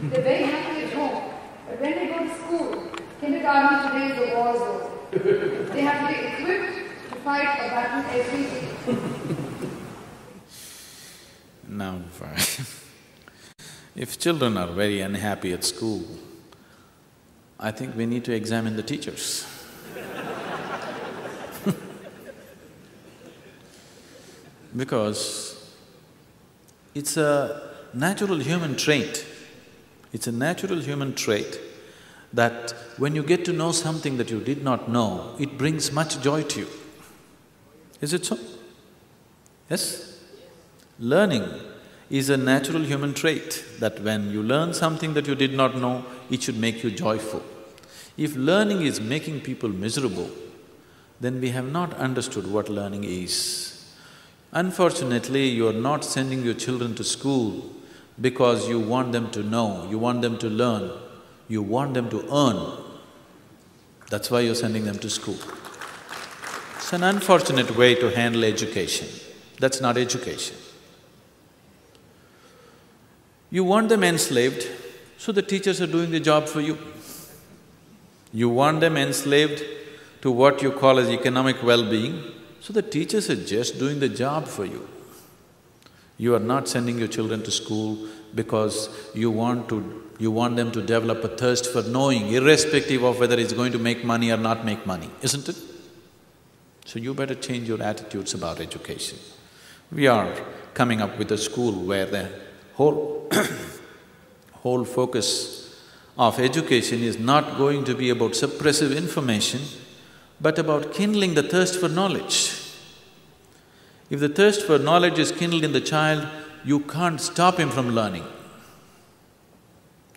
They're very happy at home. But when they go to school, kindergarten today is a war zone. They have to be equipped to fight a battle every day. Now, if children are very unhappy at school, I think we need to examine the teachers. Because it's a natural human trait. It's a natural human trait that when you get to know something that you did not know, it brings much joy to you. Is it so? Yes? Learning is a natural human trait that when you learn something that you did not know, it should make you joyful. If learning is making people miserable, then we have not understood what learning is. Unfortunately, you are not sending your children to school because you want them to know, you want them to learn, you want them to earn. That's why you're sending them to school. It's an unfortunate way to handle education. That's not education. You want them enslaved, so the teachers are doing the job for you. You want them enslaved to what you call as economic well-being, so the teachers are just doing the job for you. You are not sending your children to school because you want them to develop a thirst for knowing, irrespective of whether it's going to make money or not make money, isn't it? So you better change your attitudes about education. We are coming up with a school where the whole whole focus of education is not going to be about suppressive information, but about kindling the thirst for knowledge. If the thirst for knowledge is kindled in the child, you can't stop him from learning.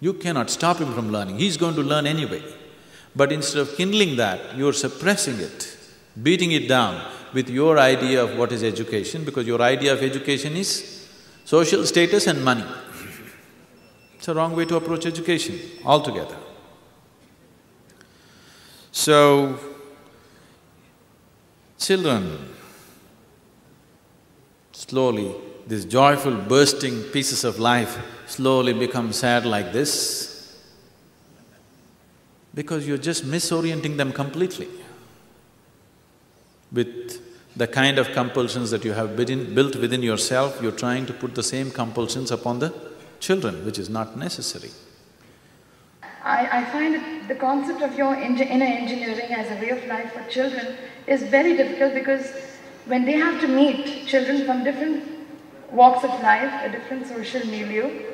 You cannot stop him from learning, he's going to learn anyway. But instead of kindling that, you're suppressing it, beating it down with your idea of what is education, because your idea of education is social status and money. It's a wrong way to approach education altogether. So, children, slowly, these joyful bursting pieces of life slowly become sad like this because you're just misorienting them completely. With the kind of compulsions that you have built within yourself, you're trying to put the same compulsions upon the children, which is not necessary. I find that the concept of your inner engineering as a way of life for children is very difficult because when they have to meet children from different walks of life, a different social milieu,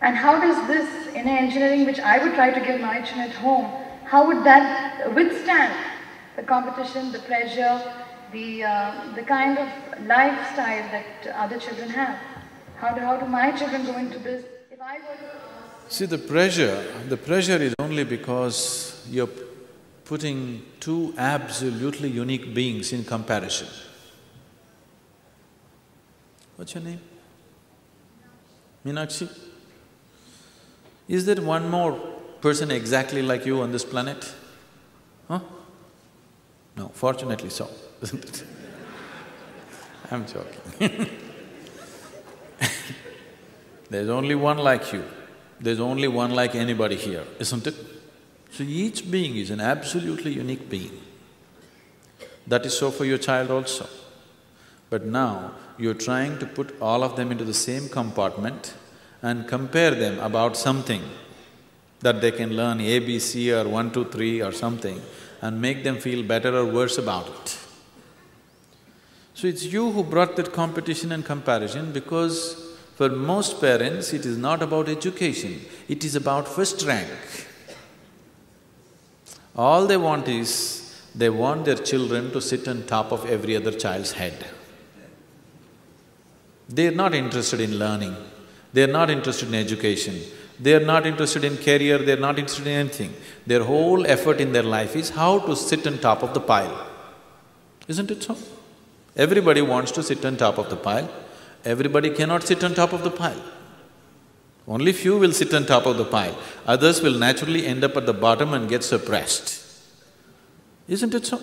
and how does this inner engineering, which I would try to give my children at home, how would that withstand the competition, the pressure, the kind of lifestyle that other children have? How do my children go into this? If I were to… See, the pressure is only because you're putting two absolutely unique beings in comparison. What's your name? Meenakshi? Is there one more person exactly like you on this planet? Huh? No, fortunately so, isn't it? I'm joking. There's only one like you, there's only one like anybody here, isn't it? So each being is an absolutely unique being. That is so for your child also. But now, you're trying to put all of them into the same compartment and compare them about something that they can learn ABC or 1, 2, 3 or something and make them feel better or worse about it. So it's you who brought that competition and comparison because for most parents, it is not about education, it is about first rank. All they want is, they want their children to sit on top of every other child's head. They're not interested in learning, they're not interested in education, they're not interested in career, they're not interested in anything. Their whole effort in their life is how to sit on top of the pile. Isn't it so? Everybody wants to sit on top of the pile, everybody cannot sit on top of the pile. Only few will sit on top of the pile, others will naturally end up at the bottom and get suppressed. Isn't it so?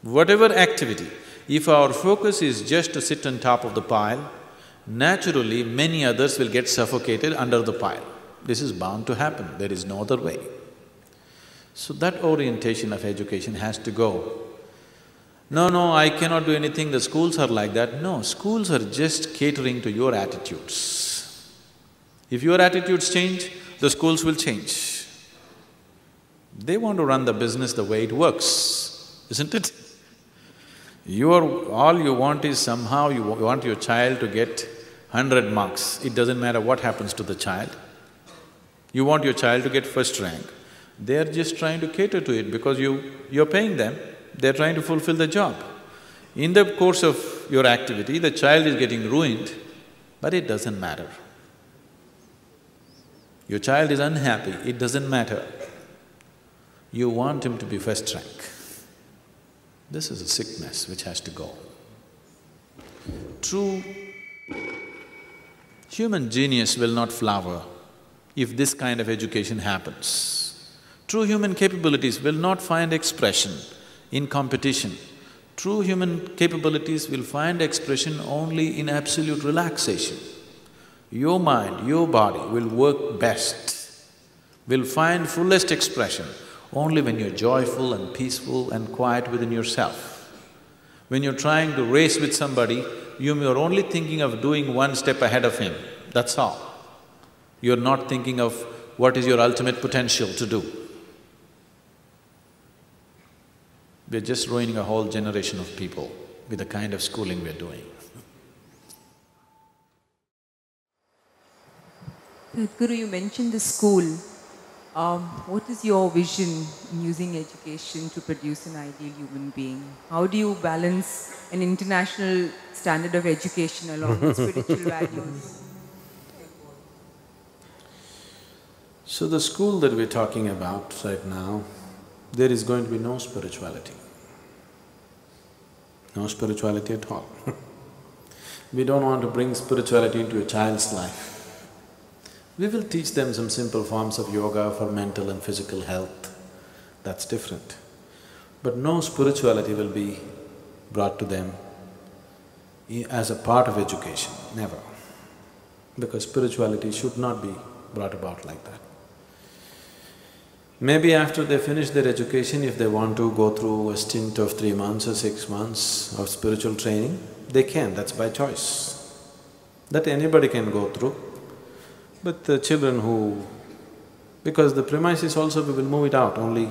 Whatever activity, if our focus is just to sit on top of the pile, naturally many others will get suffocated under the pile. This is bound to happen, there is no other way. So that orientation of education has to go. No, I cannot do anything, the schools are like that. No, schools are just catering to your attitudes. If your attitudes change, the schools will change. They want to run the business the way it works, isn't it? All you want is somehow you want your child to get 100 marks. It doesn't matter what happens to the child. You want your child to get first rank. They're just trying to cater to it because you're paying them, they're trying to fulfill the job. In the course of your activity, the child is getting ruined, but it doesn't matter. Your child is unhappy, it doesn't matter. You want him to be first rank. This is a sickness which has to go. True human genius will not flower if this kind of education happens. True human capabilities will not find expression in competition. True human capabilities will find expression only in absolute relaxation. Your mind, your body will work best, will find fullest expression only when you're joyful and peaceful and quiet within yourself. When you're trying to race with somebody, you're only thinking of doing one step ahead of him, that's all. You're not thinking of what is your ultimate potential to do. We're just ruining a whole generation of people with the kind of schooling we're doing. Sadhguru, you mentioned the school. What is your vision in using education to produce an ideal human being? How do you balance an international standard of education along with spiritual values? So the school that we're talking about right now, there is going to be no spirituality. No spirituality at all. We don't want to bring spirituality into a child's life. We will teach them some simple forms of yoga for mental and physical health, that's different. But no spirituality will be brought to them as a part of education, never. Because spirituality should not be brought about like that. Maybe after they finish their education, if they want to go through a stint of 3 months or 6 months of spiritual training, they can, that's by choice. That anybody can go through. But the children who… because the premises also we will move it out, only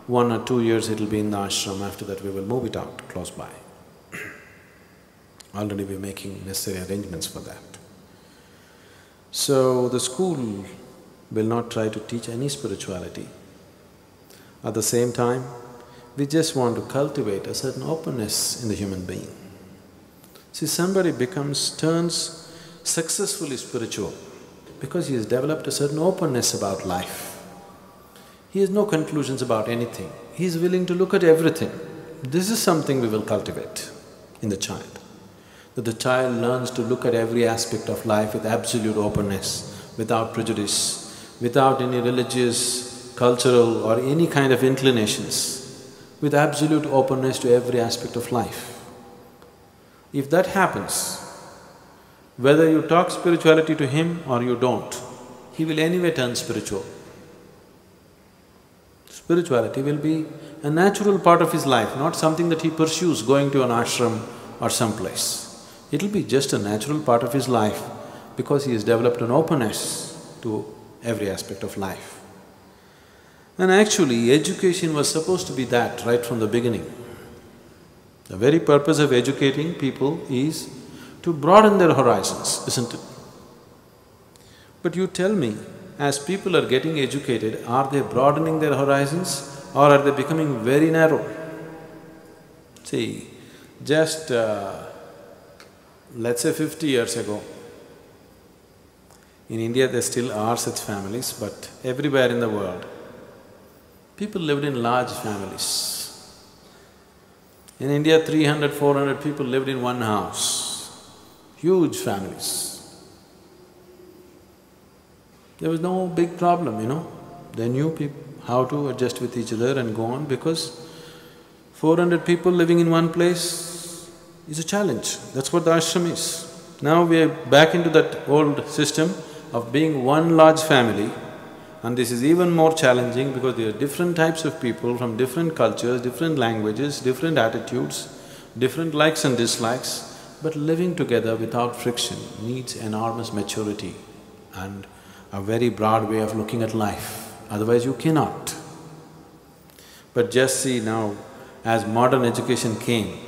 1 or 2 years it'll be in the ashram, after that we will move it out close by. Already we're making necessary arrangements for that. So the school will not try to teach any spirituality. At the same time, we just want to cultivate a certain openness in the human being. See, somebody turns successfully spiritual because he has developed a certain openness about life. He has no conclusions about anything, he is willing to look at everything. This is something we will cultivate in the child, that the child learns to look at every aspect of life with absolute openness, without prejudice, without any religious, cultural or any kind of inclinations, with absolute openness to every aspect of life. If that happens, whether you talk spirituality to him or you don't, he will anyway turn spiritual. Spirituality will be a natural part of his life, not something that he pursues going to an ashram or someplace. It'll be just a natural part of his life because he has developed an openness to every aspect of life. And actually, education was supposed to be that right from the beginning. The very purpose of educating people is to broaden their horizons, isn't it? But you tell me, as people are getting educated, are they broadening their horizons or are they becoming very narrow? See, just let's say 50 years ago, in India there still are such families, but everywhere in the world, people lived in large families. In India, 300, 400 people lived in one house, huge families. There was no big problem, you know. They knew how to adjust with each other and go on, because 400 people living in one place is a challenge. That's what the ashram is. Now we are back into that old system of being one large family, and this is even more challenging because there are different types of people from different cultures, different languages, different attitudes, different likes and dislikes, but living together without friction needs enormous maturity and a very broad way of looking at life, otherwise you cannot. But just see now, as modern education came,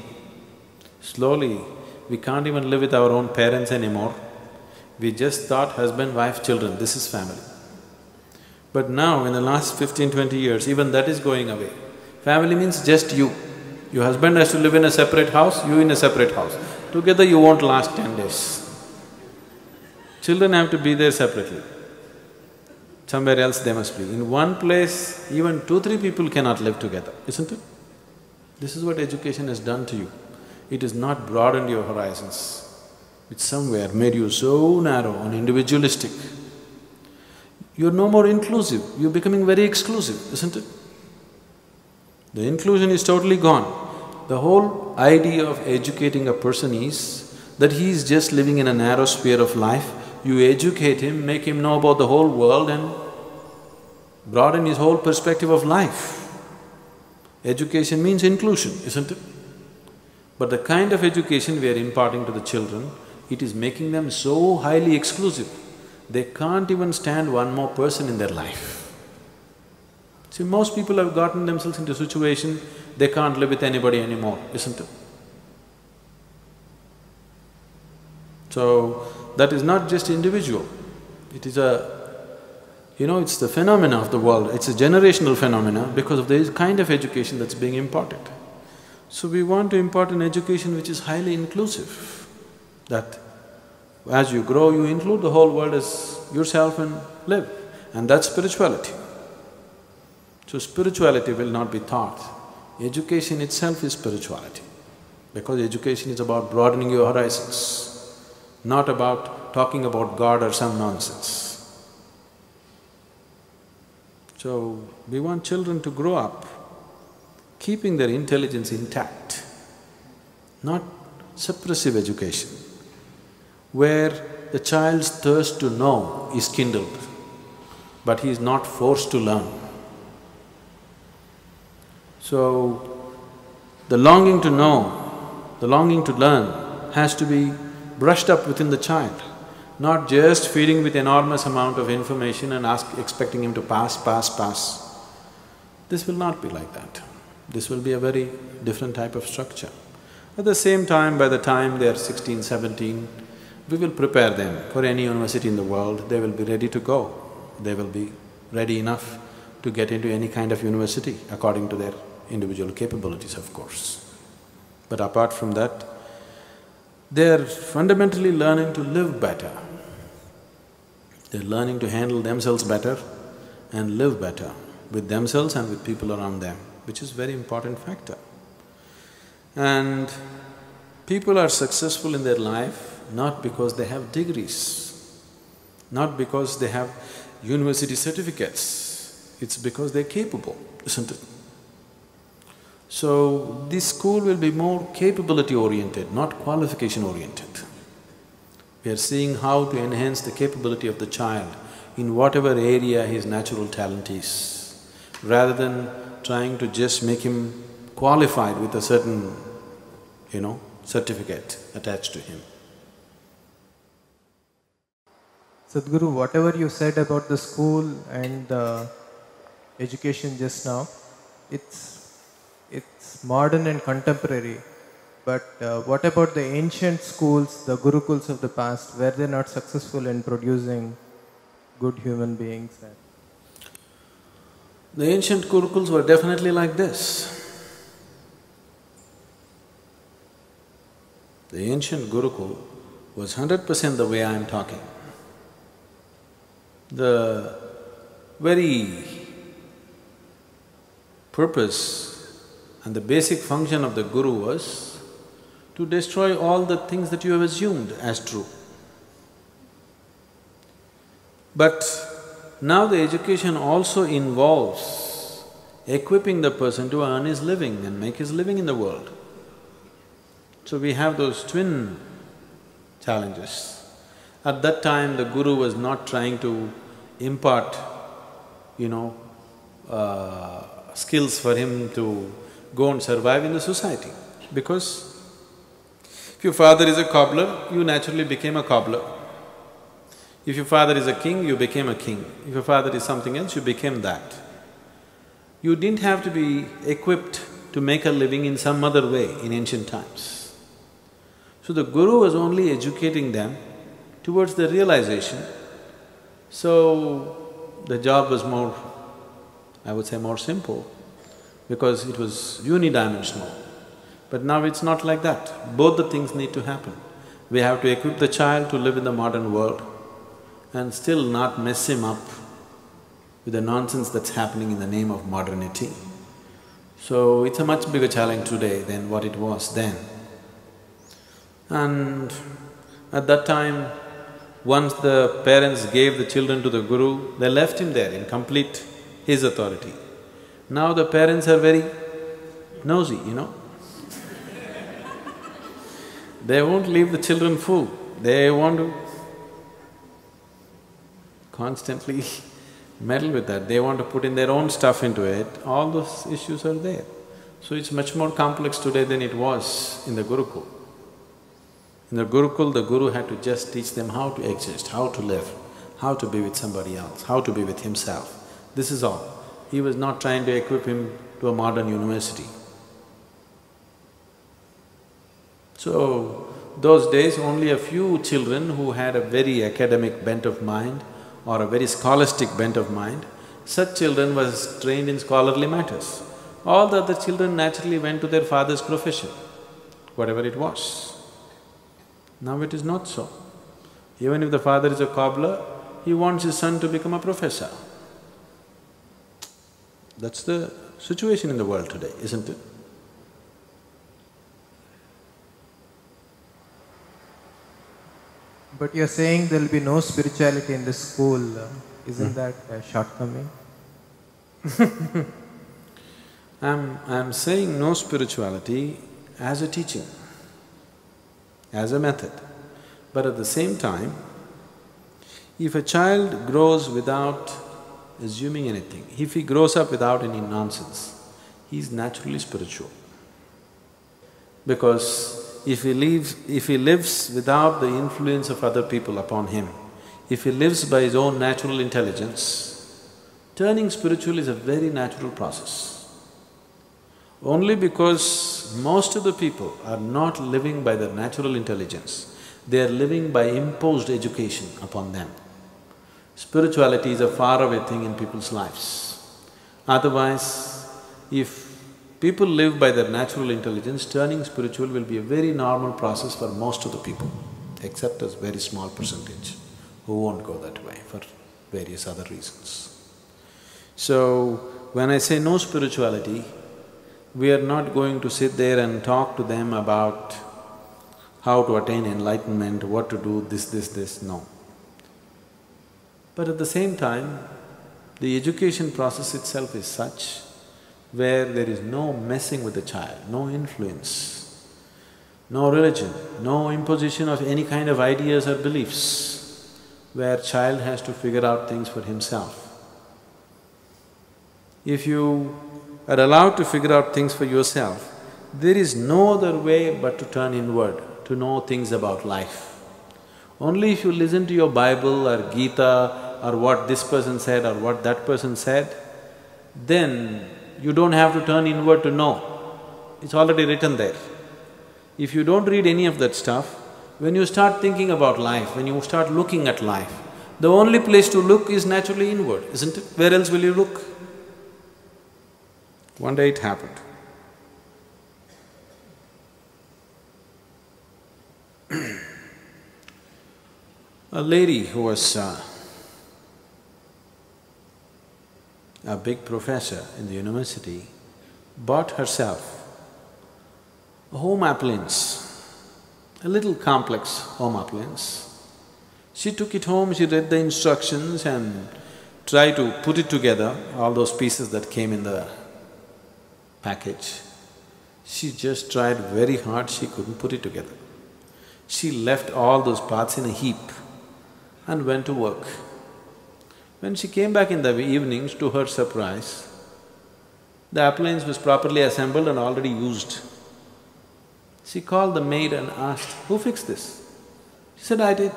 slowly we can't even live with our own parents anymore. We just thought husband, wife, children, this is family. But now in the last 15–20 years, even that is going away. Family means just you. Your husband has to live in a separate house, you in a separate house. Together you won't last 10 days. Children have to be there separately. Somewhere else they must be. In one place, even 2–3 people cannot live together, isn't it? This is what education has done to you. It has not broadened your horizons. It somewhere made you so narrow and individualistic. You're no more inclusive, you're becoming very exclusive, isn't it? The inclusion is totally gone. The whole idea of educating a person is that he is just living in a narrow sphere of life. You educate him, make him know about the whole world and broaden his whole perspective of life. Education means inclusion, isn't it? But the kind of education we are imparting to the children, it is making them so highly exclusive, they can't even stand one more person in their life. See, most people have gotten themselves into a situation, they can't live with anybody anymore, isn't it? So, that is not just individual, it is it's the phenomena of the world, it's a generational phenomena because of the kind of education that's being imparted. So we want to impart an education which is highly inclusive, that as you grow, you include the whole world as yourself and live, and that's spirituality. So spirituality will not be taught. Education itself is spirituality, because education is about broadening your horizons, not about talking about God or some nonsense. So, we want children to grow up keeping their intelligence intact, not suppressive education, where the child's thirst to know is kindled, but he is not forced to learn. So, the longing to know, the longing to learn has to be brushed up within the child, not just feeding with enormous amount of information and expecting him to pass. This will not be like that. This will be a very different type of structure. At the same time, by the time they are 16, 17, we will prepare them for any university in the world, they will be ready to go. They will be ready enough to get into any kind of university according to their individual capabilities, of course. But apart from that, they're fundamentally learning to live better. They're learning to handle themselves better and live better with themselves and with people around them, which is a very important factor. And people are successful in their life not because they have degrees, not because they have university certificates, it's because they're capable, isn't it? So, this school will be more capability-oriented, not qualification-oriented. We are seeing how to enhance the capability of the child in whatever area his natural talent is, rather than trying to just make him qualified with a certain, certificate attached to him. Sadhguru, whatever you said about the school and the education just now, it's modern and contemporary, but what about the ancient schools, the gurukuls of the past, were they not successful in producing good human beings? The ancient gurukuls were definitely like this. The ancient gurukul was 100% the way I am talking. The very purpose and the basic function of the guru was to destroy all the things that you have assumed as true. But now the education also involves equipping the person to earn his living and make his living in the world. So we have those twin challenges. At that time, the Guru was not trying to impart, you know, skills for him to go and survive in the society. Because if your father is a cobbler, you naturally became a cobbler. If your father is a king, you became a king. If your father is something else, you became that. You didn't have to be equipped to make a living in some other way in ancient times. So the Guru was only educating them towards the realization. So the job was more, I would say more simple, because it was unidimensional. But now it's not like that. Both the things need to happen. We have to equip the child to live in the modern world and still not mess him up with the nonsense that's happening in the name of modernity. So it's a much bigger challenge today than what it was then. And at that time, once the parents gave the children to the Guru, they left him there in complete his authority. Now the parents are very nosy, you know. They won't leave the children food, they want to constantly meddle with that, they want to put in their own stuff into it, all those issues are there. So it's much more complex today than it was in the Gurukul. In the Gurukul, the Guru had to just teach them how to exist, how to live, how to be with somebody else, how to be with himself. This is all. He was not trying to equip him to a modern university. So, those days only a few children who had a very academic bent of mind or a very scholastic bent of mind, such children was trained in scholarly matters. All the other children naturally went to their father's profession, whatever it was. Now it is not so. Even if the father is a cobbler, he wants his son to become a professor. That's the situation in the world today, isn't it? But you're saying there'll be no spirituality in the school, isn't that a shortcoming? I'm saying no spirituality as a teaching, as a method. But at the same time, if a child grows without assuming anything, if he grows up without any nonsense, he's naturally spiritual. Because if he lives without the influence of other people upon him, if he lives by his own natural intelligence, turning spiritual is a very natural process. Only because most of the people are not living by their natural intelligence, they are living by imposed education upon them. Spirituality is a faraway thing in people's lives. Otherwise, if people live by their natural intelligence, turning spiritual will be a very normal process for most of the people, except a very small percentage who won't go that way for various other reasons. So, when I say no spirituality, we are not going to sit there and talk to them about how to attain enlightenment, what to do, this, no. But at the same time, the education process itself is such where there is no messing with the child, no influence, no religion, no imposition of any kind of ideas or beliefs, where child has to figure out things for himself. If you are allowed to figure out things for yourself, there is no other way but to turn inward, to know things about life. Only if you listen to your Bible or Gita or what this person said or what that person said, then you don't have to turn inward to know. It's already written there. If you don't read any of that stuff, when you start thinking about life, when you start looking at life, the only place to look is naturally inward, isn't it? Where else will you look? One day it happened. A lady who was a big professor in the university bought herself a home appliance, a little complex home appliance. She took it home, she read the instructions and tried to put it together, all those pieces that came in the package. She just tried very hard, she couldn't put it together. She left all those parts in a heap and went to work. When she came back in the evenings, to her surprise, the appliance was properly assembled and already used. She called the maid and asked, "Who fixed this?" She said, "I did."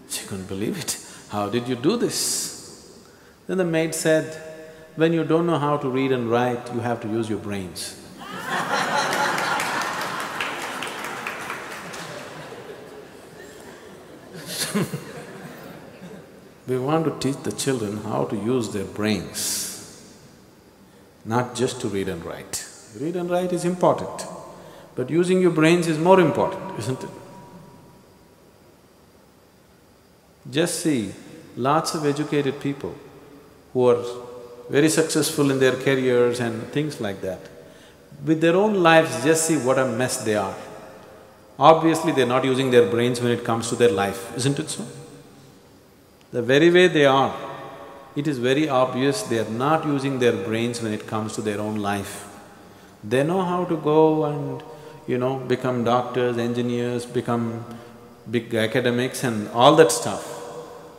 She couldn't believe it. "How did you do this?" Then the maid said, "When you don't know how to read and write, you have to use your brains." We want to teach the children how to use their brains, not just to read and write. Read and write is important, but using your brains is more important, isn't it? Just see, lots of educated people who are very successful in their careers and things like that, with their own lives, just see what a mess they are. Obviously, they're not using their brains when it comes to their life, isn't it so? The very way they are, it is very obvious they are not using their brains when it comes to their own life. They know how to go and, become doctors, engineers, become big academics and all that stuff.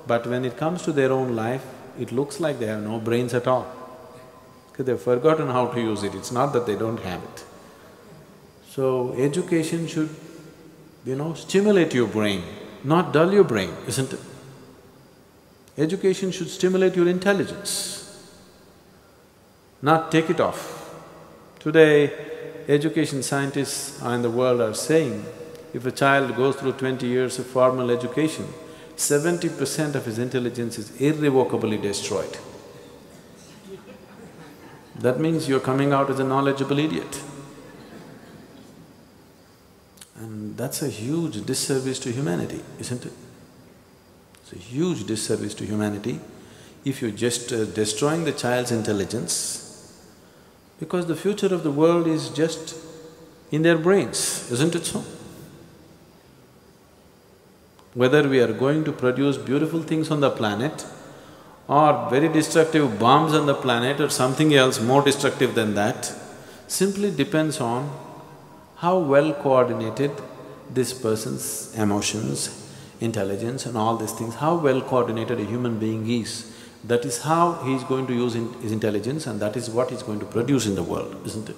But when it comes to their own life, it looks like they have no brains at all, because they've forgotten how to use it. It's not that they don't have it. So, education should, stimulate your brain, not dull your brain, isn't it? Education should stimulate your intelligence, not take it off. Today, education scientists in the world are saying, if a child goes through 20 years of formal education, 70% of his intelligence is irrevocably destroyed. That means you're coming out as a knowledgeable idiot. And that's a huge disservice to humanity, isn't it? It's a huge disservice to humanity if you're just destroying the child's intelligence, because the future of the world is just in their brains, isn't it so? Whether we are going to produce beautiful things on the planet or very destructive bombs on the planet or something else more destructive than that, simply depends on how well coordinated this person's emotions, intelligence and all these things, how well coordinated a human being is. That is how he is going to use his intelligence, and that is what he is going to produce in the world, isn't it?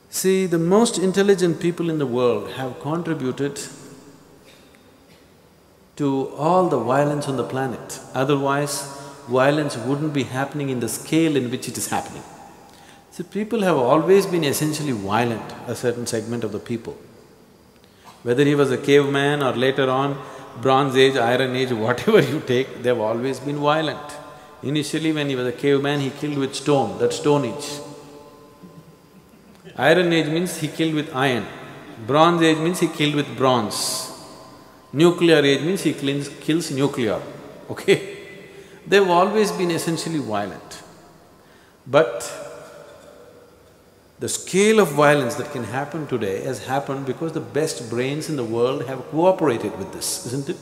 See, the most intelligent people in the world have contributed to all the violence on the planet. Otherwise, violence wouldn't be happening in the scale in which it is happening. See, people have always been essentially violent, a certain segment of the people. Whether he was a caveman or later on Bronze Age, Iron Age, whatever you take, they've always been violent. Initially when he was a caveman, he killed with stone, that's Stone Age. Iron Age means he killed with iron. Bronze Age means he killed with bronze. Nuclear Age means he kills nuclear, okay? They've always been essentially violent. But the scale of violence that can happen today has happened because the best brains in the world have cooperated with this, isn't it?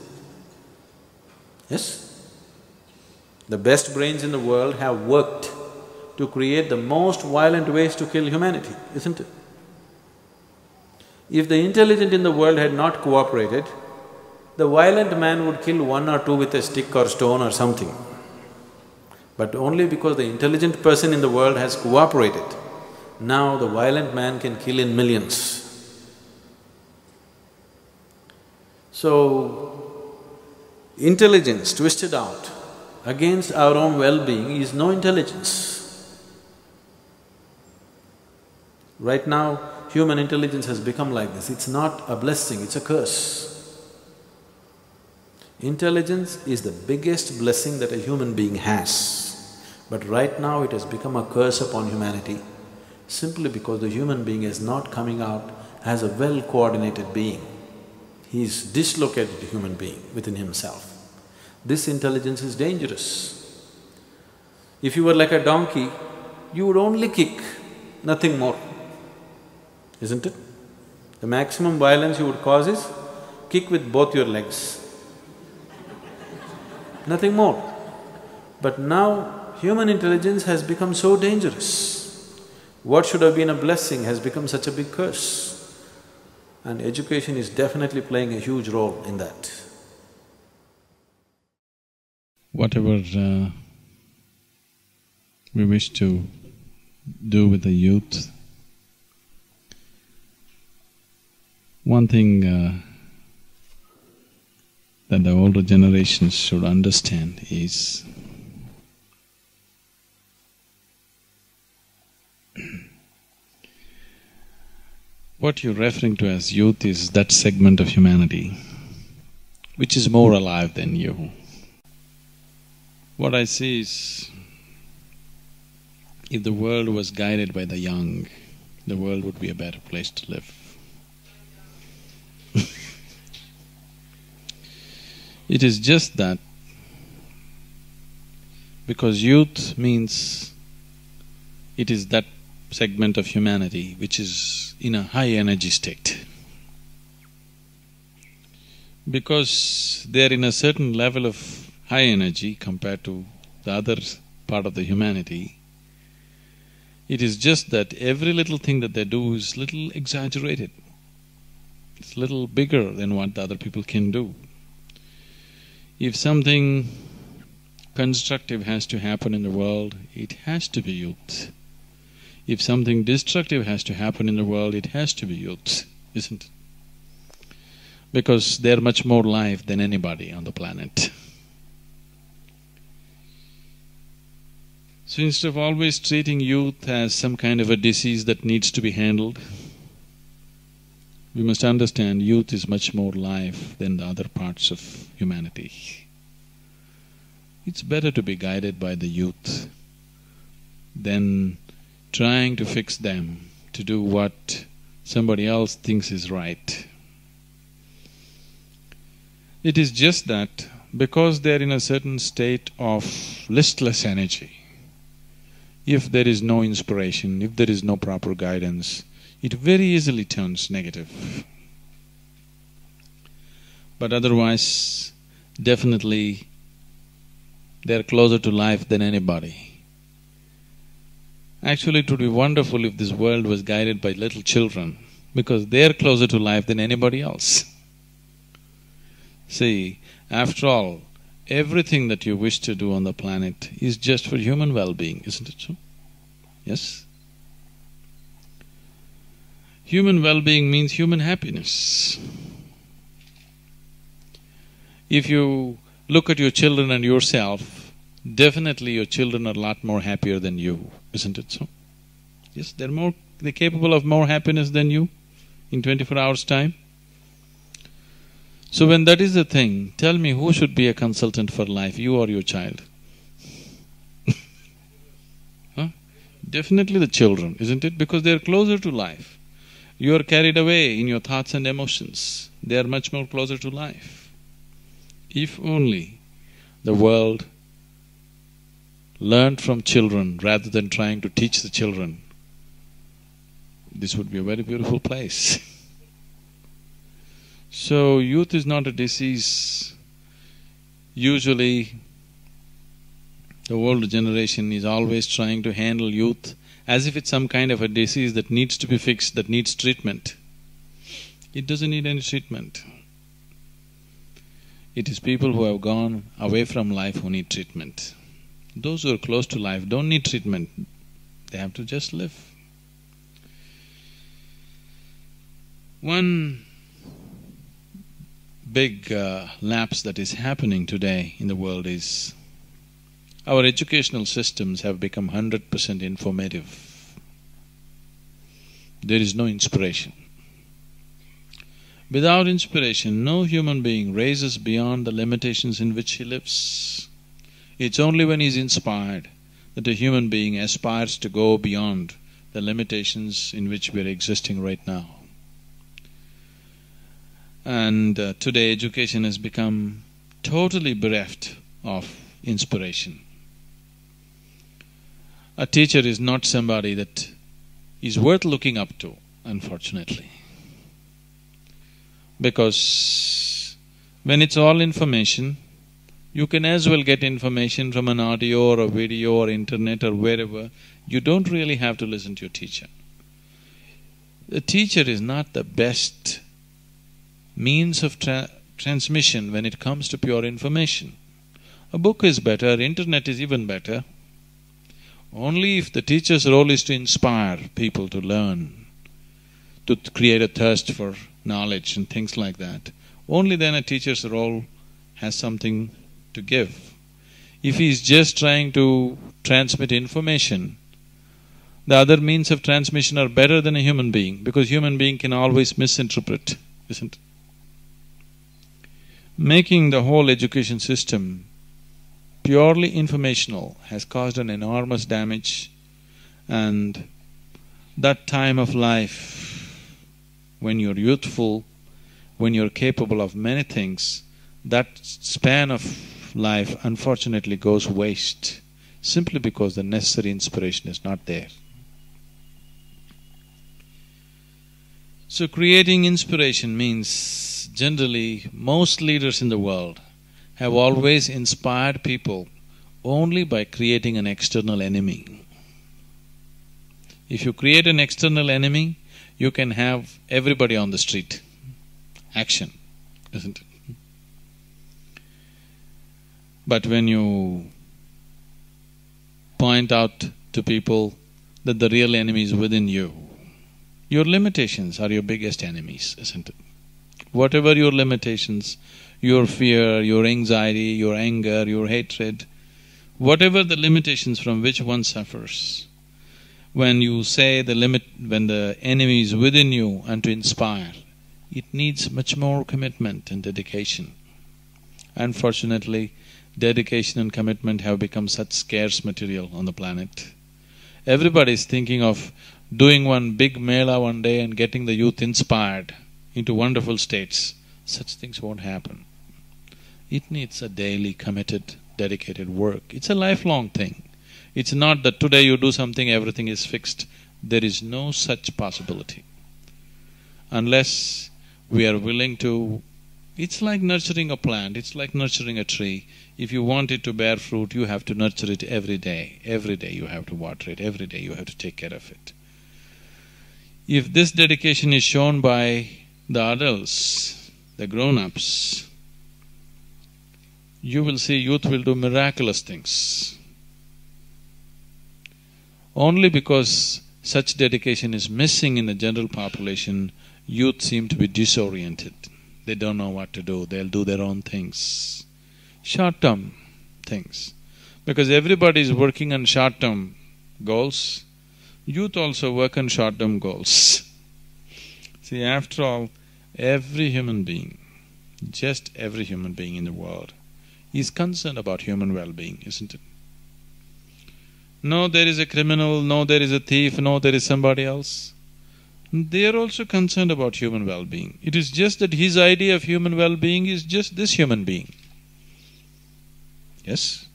Yes? The best brains in the world have worked to create the most violent ways to kill humanity, isn't it? If the intelligent in the world had not cooperated, the violent man would kill one or two with a stick or stone or something. But only because the intelligent person in the world has cooperated, now the violent man can kill in millions. So, intelligence twisted out against our own well-being is no intelligence. Right now, human intelligence has become like this. It's not a blessing, it's a curse. Intelligence is the biggest blessing that a human being has, but right now it has become a curse upon humanity, simply because the human being is not coming out as a well-coordinated being. He is dislocated human being within himself. This intelligence is dangerous. If you were like a donkey, you would only kick, nothing more, isn't it? The maximum violence you would cause is kick with both your legs, nothing more. But now human intelligence has become so dangerous. What should have been a blessing has become such a big curse. and education is definitely playing a huge role in that. Whatever we wish to do with the youth, one thing that the older generations should understand is what you're referring to as youth is that segment of humanity which is more alive than you. What I see is, if the world was guided by the young, the world would be a better place to live. It is just that because youth means it is that segment of humanity which is in a high energy state. Because they are in a certain level of high energy compared to the other part of the humanity, it is just that every little thing that they do is little exaggerated. It's little bigger than what the other people can do. If something constructive has to happen in the world, it has to be youth. If something destructive has to happen in the world, it has to be youth, isn't it? Because they're much more live than anybody on the planet. So instead of always treating youth as some kind of a disease that needs to be handled, we must understand youth is much more live than the other parts of humanity. It's better to be guided by the youth than trying to fix them to do what somebody else thinks is right. It is just that because they're in a certain state of listless energy, if there is no inspiration, if there is no proper guidance, it very easily turns negative. But otherwise, definitely they're closer to life than anybody. Actually, it would be wonderful if this world was guided by little children, because they're closer to life than anybody else. See, after all, everything that you wish to do on the planet is just for human well-being, isn't it so? Yes? Human well-being means human happiness. If you look at your children and yourself, definitely your children are a lot more happier than you, isn't it so? Yes, they're capable of more happiness than you in 24 hours' time. So when that is the thing, tell me who should be a consultant for life, you or your child? Huh? Definitely the children, isn't it? Because they're closer to life. You are carried away in your thoughts and emotions, they are much more closer to life. If only the world learned from children rather than trying to teach the children, this would be a very beautiful place. So, youth is not a disease. Usually, the older generation is always trying to handle youth as if it's some kind of a disease that needs to be fixed, that needs treatment. It doesn't need any treatment. It is people who have gone away from life who need treatment. Those who are close to life don't need treatment, they have to just live. One big lapse that is happening today in the world is our educational systems have become 100% informative. There is no inspiration. Without inspiration, no human being raises beyond the limitations in which he lives. It's only when he's inspired that a human being aspires to go beyond the limitations in which we're existing right now. And today education has become totally bereft of inspiration. A teacher is not somebody that is worth looking up to, unfortunately. Because when it's all information, you can as well get information from an audio or a video or internet or wherever. You don't really have to listen to your teacher. The teacher is not the best means of transmission when it comes to pure information. A book is better, internet is even better. Only if the teacher's role is to inspire people to learn, to create a thirst for knowledge and things like that, only then a teacher's role has something to give. If he is just trying to transmit information, the other means of transmission are better than a human being, because human being can always misinterpret, isn't it? Making the whole education system purely informational has caused an enormous damage, and that time of life, when you're youthful, when you're capable of many things, that span of life unfortunately goes waste, simply because the necessary inspiration is not there. So creating inspiration means, generally, most leaders in the world have always inspired people only by creating an external enemy. If you create an external enemy, you can have everybody on the street. Action, isn't it? But when you point out to people that the real enemy is within you, your limitations are your biggest enemies, isn't it? Whatever your limitations, your fear, your anxiety, your anger, your hatred, whatever the limitations from which one suffers, when you say when the enemy is within you and to inspire, it needs much more commitment and dedication. Unfortunately, dedication and commitment have become such scarce material on the planet. Everybody is thinking of doing one big mela one day and getting the youth inspired into wonderful states. Such things won't happen. It needs a daily, committed, dedicated work. It's a lifelong thing. It's not that today you do something, everything is fixed. There is no such possibility. Unless we are willing to… It's like nurturing a plant, it's like nurturing a tree. If you want it to bear fruit, you have to nurture it every day. Every day you have to water it, every day you have to take care of it. If this dedication is shown by the adults, the grown-ups, you will see youth will do miraculous things. Only because such dedication is missing in the general population, youth seem to be disoriented. They don't know what to do, they'll do their own things. Short-term things. Because everybody is working on short-term goals, youth also work on short-term goals. See, after all, every human being, just every human being in the world, is concerned about human well-being, isn't it? No, there is a criminal, no, there is a thief, no, there is somebody else. They are also concerned about human well-being. It is just that his idea of human well-being is just this human being. Yes?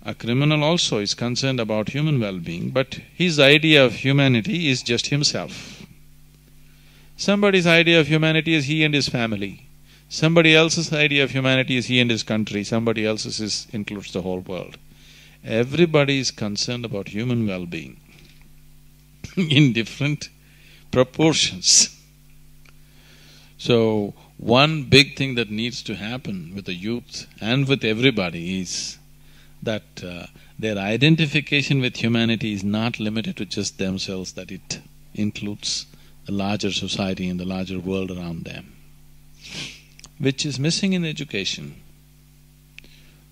A criminal also is concerned about human well-being, but his idea of humanity is just himself. Somebody's idea of humanity is he and his family. Somebody else's idea of humanity is he and his country. Somebody else's includes the whole world. Everybody is concerned about human well-being in different proportions. So, one big thing that needs to happen with the youth and with everybody is that their identification with humanity is not limited to just themselves, that it includes the larger society and the larger world around them, which is missing in education.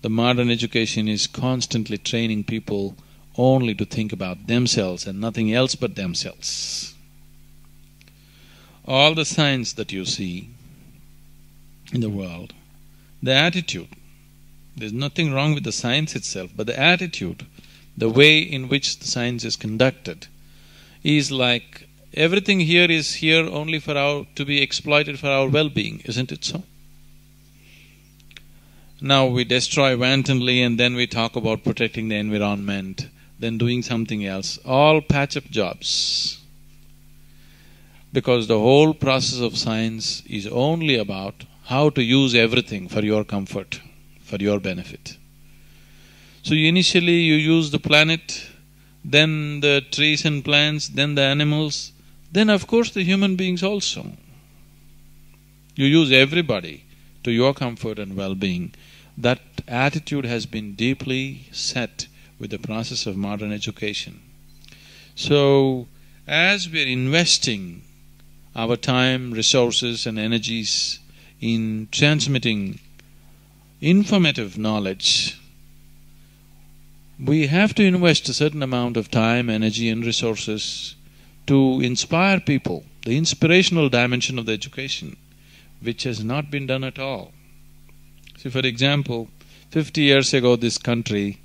The modern education is constantly training people only to think about themselves and nothing else but themselves. All the science that you see in the world, the attitude, there's nothing wrong with the science itself, but the attitude, the way in which the science is conducted, is like everything here is here only for to be exploited for our well-being, isn't it so? Now we destroy wantonly and then we talk about protecting the environment, then doing something else, all patch-up jobs. Because the whole process of science is only about how to use everything for your comfort, for your benefit. So initially you use the planet, then the trees and plants, then the animals, then of course the human beings also. You use everybody to your comfort and well-being. That attitude has been deeply set with the process of modern education. So, as we're investing our time, resources and energies in transmitting informative knowledge, we have to invest a certain amount of time, energy and resources to inspire people, the inspirational dimension of the education, which has not been done at all. So for example, 50 years ago this country,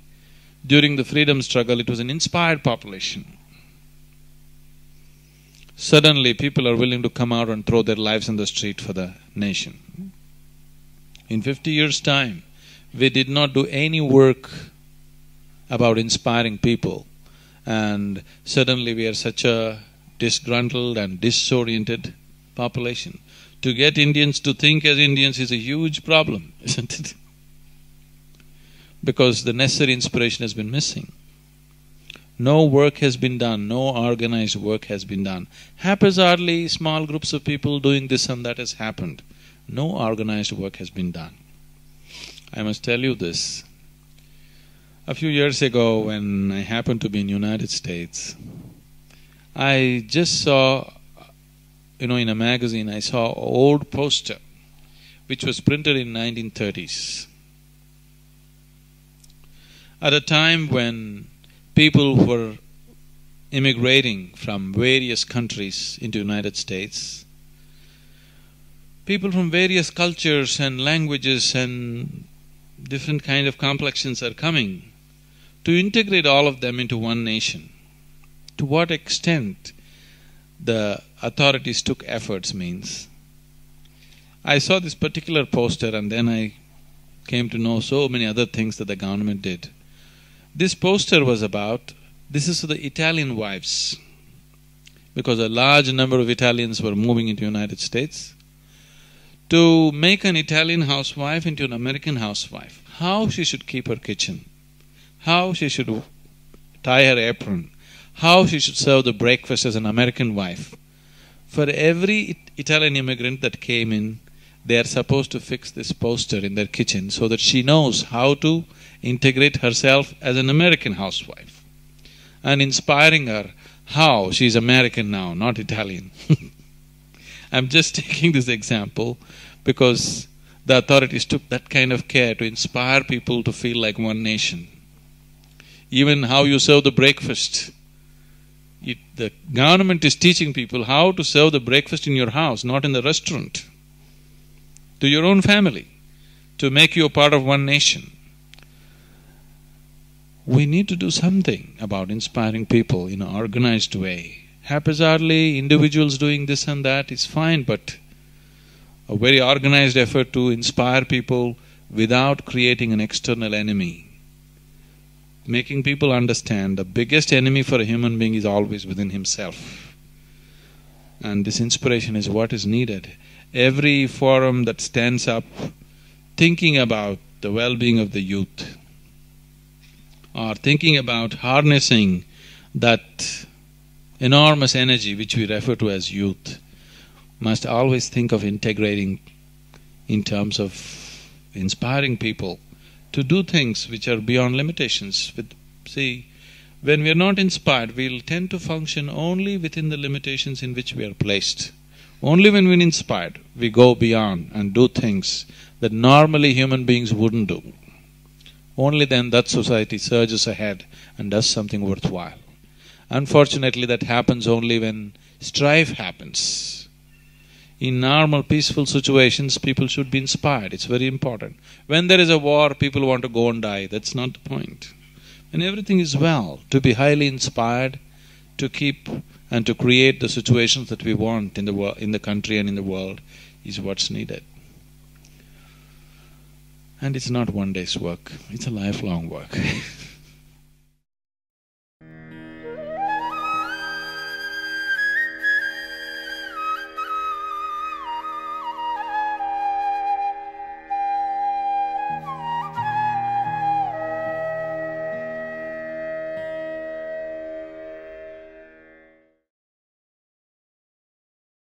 during the freedom struggle, it was an inspired population. Suddenly people are willing to come out and throw their lives on the street for the nation. In 50 years' time, we did not do any work about inspiring people, and suddenly we are such a disgruntled and disoriented population. To get Indians to think as Indians is a huge problem, isn't it? Because the necessary inspiration has been missing. No work has been done, no organized work has been done. Haphazardly, small groups of people doing this and that has happened. No organized work has been done. I must tell you this. A few years ago, when I happened to be in United States, I just saw, in a magazine, I saw an old poster which was printed in 1930s. At a time when people were immigrating from various countries into United States, people from various cultures and languages and different kind of complexions are coming to integrate all of them into one nation. To what extent the authorities took efforts means, I saw this particular poster and then I came to know so many other things that the government did. This poster was about, this is for the Italian wives, because a large number of Italians were moving into United States, to make an Italian housewife into an American housewife, how she should keep her kitchen, how she should tie her apron, how she should serve the breakfast as an American wife. For every Italian immigrant that came in, they are supposed to fix this poster in their kitchen so that she knows how to integrate herself as an American housewife, and inspiring her how she is American now, not Italian. I'm just taking this example because the authorities took that kind of care to inspire people to feel like one nation. Even how you serve the breakfast. The government is teaching people how to serve the breakfast in your house, not in the restaurant, to your own family, to make you a part of one nation. We need to do something about inspiring people in an organized way. Haphazardly, individuals doing this and that is fine, but a very organized effort to inspire people without creating an external enemy. Making people understand the biggest enemy for a human being is always within himself. And this inspiration is what is needed. Every forum that stands up thinking about the well-being of the youth, or thinking about harnessing that enormous energy which we refer to as youth, must always think of integrating in terms of inspiring people to do things which are beyond limitations. See, when we are not inspired, we'll tend to function only within the limitations in which we are placed. Only when we're inspired, we go beyond and do things that normally human beings wouldn't do. Only then that society surges ahead and does something worthwhile. Unfortunately, that happens only when strife happens. In normal, peaceful situations, people should be inspired. It's very important. When there is a war, people want to go and die. That's not the point. When everything is well, to be highly inspired, to keep and to create the situations that we want in the country and in the world is what's needed. And it's not one day's work, it's a lifelong work.